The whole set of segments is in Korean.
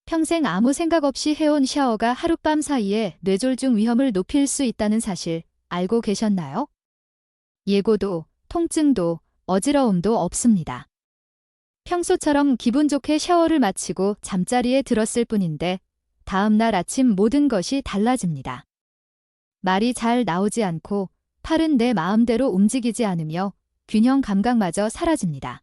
평생 아무 생각 없이 해온 샤워가 하룻밤 사이에 뇌졸중 위험을 높일 수 있다는 사실 알고 계셨나요? 예고도, 통증도, 어지러움도 없습니다. 평소처럼 기분 좋게 샤워를 마치고 잠자리에 들었을 뿐인데 다음날 아침 모든 것이 달라집니다. 말이 잘 나오지 않고 팔은 내 마음대로 움직이지 않으며 균형 감각마저 사라집니다.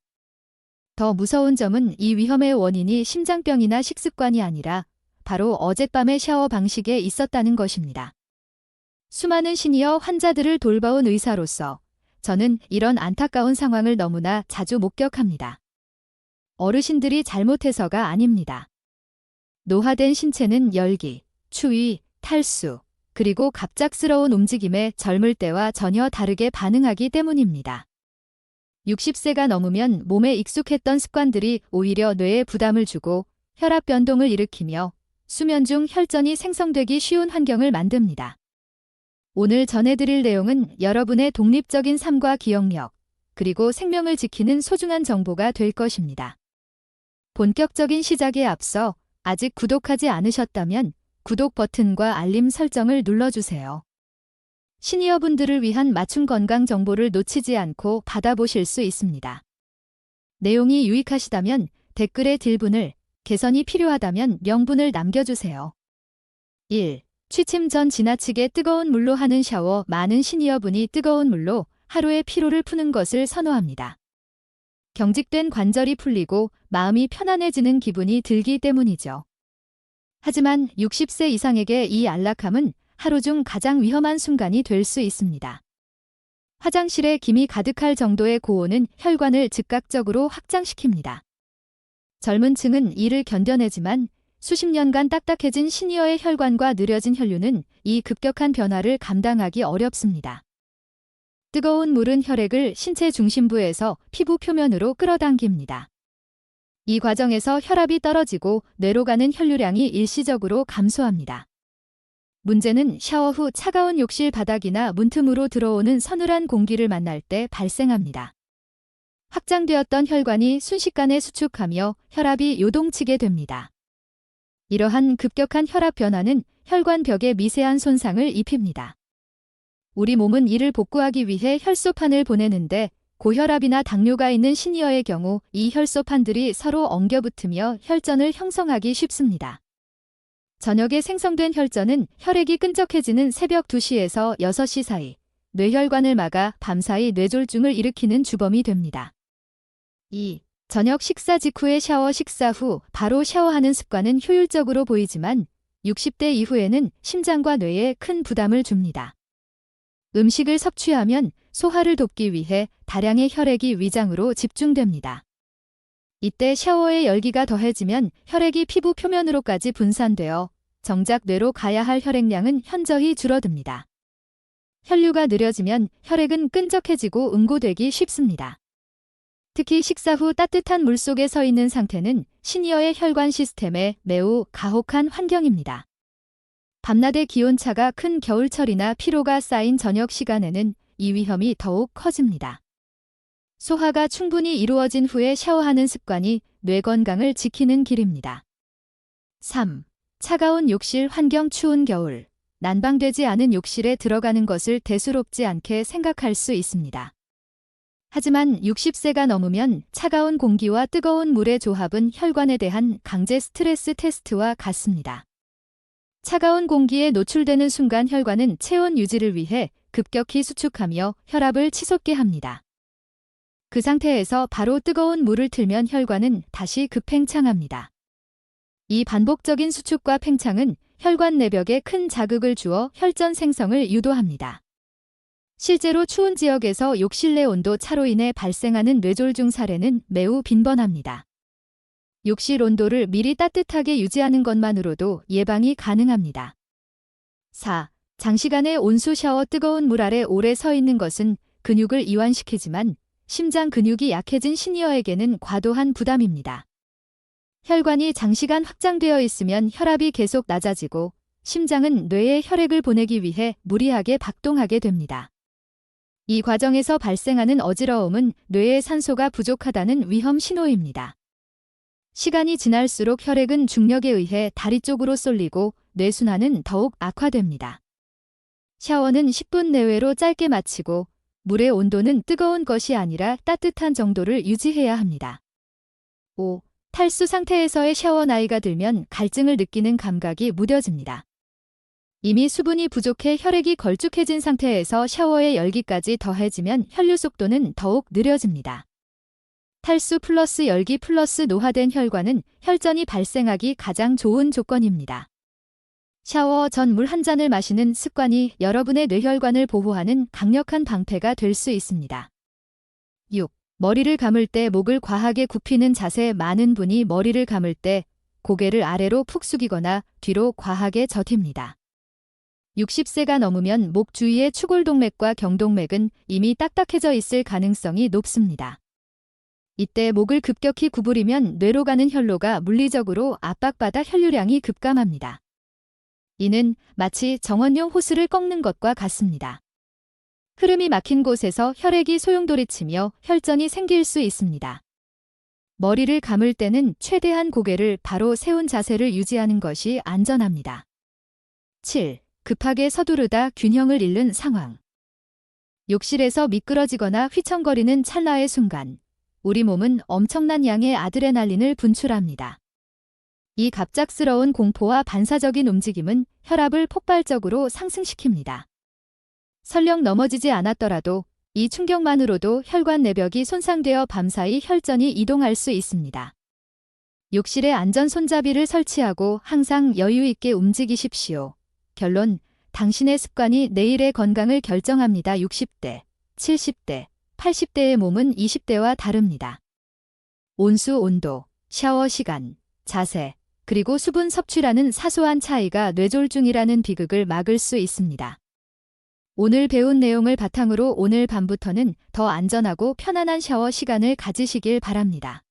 더 무서운 점은 이 위험의 원인이 심장병이나 식습관이 아니라 바로 어젯밤의 샤워 방식에 있었다는 것입니다. 수많은 시니어 환자들을 돌봐온 의사로서 저는 이런 안타까운 상황을 너무나 자주 목격합니다. 어르신들이 잘못해서가 아닙니다. 노화된 신체는 열기, 추위, 탈수, 그리고 갑작스러운 움직임에 젊을 때와 전혀 다르게 반응하기 때문입니다. 60세가 넘으면 몸에 익숙했던 습관들이 오히려 뇌에 부담을 주고 혈압 변동을 일으키며 수면 중 혈전이 생성되기 쉬운 환경을 만듭니다. 오늘 전해드릴 내용은 여러분의 독립적인 삶과 기억력, 그리고 생명을 지키는 소중한 정보가 될 것입니다. 본격적인 시작에 앞서 아직 구독하지 않으셨다면 구독 버튼과 알림 설정을 눌러주세요. 시니어분들을 위한 맞춤 건강 정보를 놓치지 않고 받아보실 수 있습니다. 내용이 유익하시다면 댓글에 딜분을, 개선이 필요하다면 명분을 남겨주세요. 1. 취침 전 지나치게 뜨거운 물로 하는 샤워. 많은 시니어분이 뜨거운 물로 하루의 피로를 푸는 것을 선호합니다. 경직된 관절이 풀리고 마음이 편안해지는 기분이 들기 때문이죠. 하지만 60세 이상에게 이 안락함은 하루 중 가장 위험한 순간이 될 수 있습니다. 화장실에 김이 가득할 정도의 고온은 혈관을 즉각적으로 확장시킵니다. 젊은 층은 이를 견뎌내지만 수십 년간 딱딱해진 시니어의 혈관과 느려진 혈류는 이 급격한 변화를 감당하기 어렵습니다. 뜨거운 물은 혈액을 신체 중심부에서 피부 표면으로 끌어당깁니다. 이 과정에서 혈압이 떨어지고 뇌로 가는 혈류량이 일시적으로 감소합니다. 문제는 샤워 후 차가운 욕실 바닥이나 문틈으로 들어오는 서늘한 공기를 만날 때 발생합니다. 확장되었던 혈관이 순식간에 수축하며 혈압이 요동치게 됩니다. 이러한 급격한 혈압 변화는 혈관 벽에 미세한 손상을 입힙니다. 우리 몸은 이를 복구하기 위해 혈소판을 보내는데 고혈압이나 당뇨가 있는 시니어의 경우 이 혈소판들이 서로 엉겨붙으며 혈전을 형성하기 쉽습니다. 저녁에 생성된 혈전은 혈액이 끈적해지는 새벽 2시에서 6시 사이 뇌혈관을 막아 밤사이 뇌졸중을 일으키는 주범이 됩니다. 2. 저녁 식사 직후의 샤워. 식사 후 바로 샤워하는 습관은 효율적으로 보이지만 60대 이후에는 심장과 뇌에 큰 부담을 줍니다. 음식을 섭취하면 소화를 돕기 위해 다량의 혈액이 위장으로 집중됩니다. 이때 샤워의 열기가 더해지면 혈액이 피부 표면으로까지 분산되어 정작 뇌로 가야 할 혈액량은 현저히 줄어듭니다. 혈류가 느려지면 혈액은 끈적해지고 응고되기 쉽습니다. 특히 식사 후 따뜻한 물속에 서 있는 상태는 시니어의 혈관 시스템에 매우 가혹한 환경입니다. 밤낮의 기온차가 큰 겨울철이나 피로가 쌓인 저녁 시간에는 이 위험이 더욱 커집니다. 소화가 충분히 이루어진 후에 샤워하는 습관이 뇌 건강을 지키는 길입니다. 3. 차가운 욕실 환경. 추운 겨울, 난방되지 않은 욕실에 들어가는 것을 대수롭지 않게 생각할 수 있습니다. 하지만 60세가 넘으면 차가운 공기와 뜨거운 물의 조합은 혈관에 대한 강제 스트레스 테스트와 같습니다. 차가운 공기에 노출되는 순간 혈관은 체온 유지를 위해 급격히 수축하며 혈압을 치솟게 합니다. 그 상태에서 바로 뜨거운 물을 틀면 혈관은 다시 급팽창합니다. 이 반복적인 수축과 팽창은 혈관 내벽에 큰 자극을 주어 혈전 생성을 유도합니다. 실제로 추운 지역에서 욕실 내 온도 차로 인해 발생하는 뇌졸중 사례는 매우 빈번합니다. 욕실 온도를 미리 따뜻하게 유지하는 것만으로도 예방이 가능합니다. 4. 장시간의 온수 샤워. 뜨거운 물 아래 오래 서 있는 것은 근육을 이완시키지만 심장 근육이 약해진 시니어에게는 과도한 부담입니다. 혈관이 장시간 확장되어 있으면 혈압이 계속 낮아지고 심장은 뇌에 혈액을 보내기 위해 무리하게 박동하게 됩니다. 이 과정에서 발생하는 어지러움은 뇌에 산소가 부족하다는 위험 신호입니다. 시간이 지날수록 혈액은 중력에 의해 다리 쪽으로 쏠리고 뇌순환은 더욱 악화됩니다. 샤워는 10분 내외로 짧게 마치고 물의 온도는 뜨거운 것이 아니라 따뜻한 정도를 유지해야 합니다. 5. 탈수 상태에서의 샤워. 나이가 들면 갈증을 느끼는 감각이 무뎌집니다. 이미 수분이 부족해 혈액이 걸쭉해진 상태에서 샤워의 열기까지 더해지면 혈류 속도는 더욱 느려집니다. 탈수 플러스 열기 플러스 노화된 혈관은 혈전이 발생하기 가장 좋은 조건입니다. 샤워 전 물 한 잔을 마시는 습관이 여러분의 뇌혈관을 보호하는 강력한 방패가 될 수 있습니다. 6. 머리를 감을 때 목을 과하게 굽히는 자세. 많은 분이 머리를 감을 때 고개를 아래로 푹 숙이거나 뒤로 과하게 젖힙니다. 60세가 넘으면 목 주위의 추골동맥과 경동맥은 이미 딱딱해져 있을 가능성이 높습니다. 이때 목을 급격히 구부리면 뇌로 가는 혈로가 물리적으로 압박받아 혈류량이 급감합니다. 이는 마치 정원용 호스를 꺾는 것과 같습니다. 흐름이 막힌 곳에서 혈액이 소용돌이치며 혈전이 생길 수 있습니다. 머리를 감을 때는 최대한 고개를 바로 세운 자세를 유지하는 것이 안전합니다. 7. 급하게 서두르다 균형을 잃는 상황. 욕실에서 미끄러지거나 휘청거리는 찰나의 순간, 우리 몸은 엄청난 양의 아드레날린을 분출합니다. 이 갑작스러운 공포와 반사적인 움직임은 혈압을 폭발적으로 상승시킵니다. 설령 넘어지지 않았더라도 이 충격만으로도 혈관 내벽이 손상되어 밤사이 혈전이 이동할 수 있습니다. 욕실에 안전 손잡이를 설치하고 항상 여유 있게 움직이십시오. 결론, 당신의 습관이 내일의 건강을 결정합니다. 60대, 70대, 80대의 몸은 20대와 다릅니다. 온수 온도, 샤워 시간, 자세, 그리고 수분 섭취라는 사소한 차이가 뇌졸중이라는 비극을 막을 수 있습니다. 오늘 배운 내용을 바탕으로 오늘 밤부터는 더 안전하고 편안한 샤워 시간을 가지시길 바랍니다.